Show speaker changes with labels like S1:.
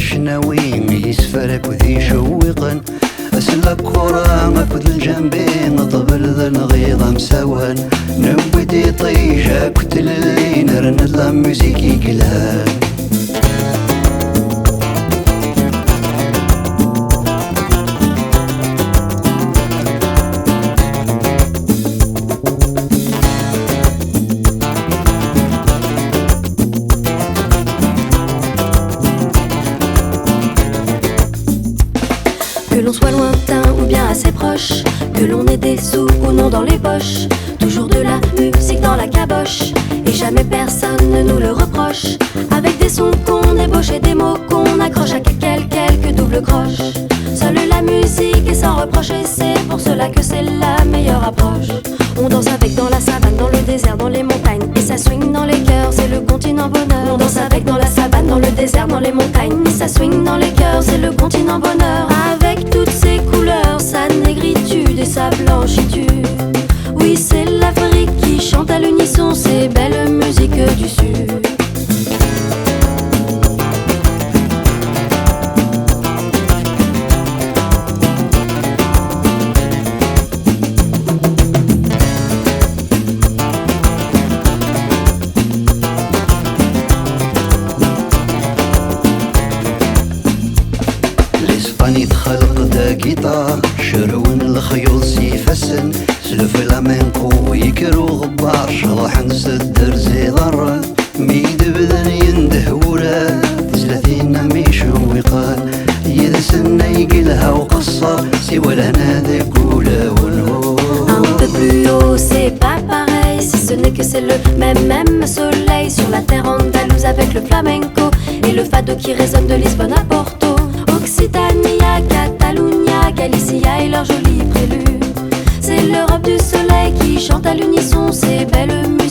S1: الشناوي يسفرك وذي شوقا أسلك كورة أكد الجنبين طبل ذا الغيظة مساوان نبدي طيشة كتل اللي نرند لا موسيقي قلان
S2: Que l'on soit lointain ou bien assez proche, que l'on ait des sous ou non dans les poches, toujours de la musique dans la caboche, et jamais personne ne nous le reproche. Avec des sons qu'on ébauche et des mots qu'on accroche à quelques doubles croches. Seule la musique est sans reproche et c'est pour cela que c'est la meilleure approche. On danse avec dans la savane, dans le désert, dans les montagnes, et ça swing dans les cœurs, c'est le continent bonheur. On danse avec dans la savane, dans le désert, dans les montagnes, et ça swing dans les cœurs, c'est le continent bonheur. Avec toutes ses couleurs, sa négritude et sa blanchitude. Oui, c'est l'Afrique qui chante à l'unisson ces belles musiques du Sud.
S1: الإسباني تخلق دا جيتار شرون الخيول سيفسن سلف الامنكو يكرو غبار شرح نسدر زي ضرة ميد بذن ينده ورا تزلثين ميشو وقال يدسن يقلها وقصة سوى لهنا ذاك ولا والهو.
S2: Un peu plus haut, c'est pas pareil, si ce n'est que c'est le même soleil sur la terre andalouse avec le flamenco et le fado qui résonne de Lisbonne à Porto. Occitania, Catalunya, Galicia et leurs jolis préludes. C'est l'Europe du soleil qui chante à l'unisson ces belles musiques.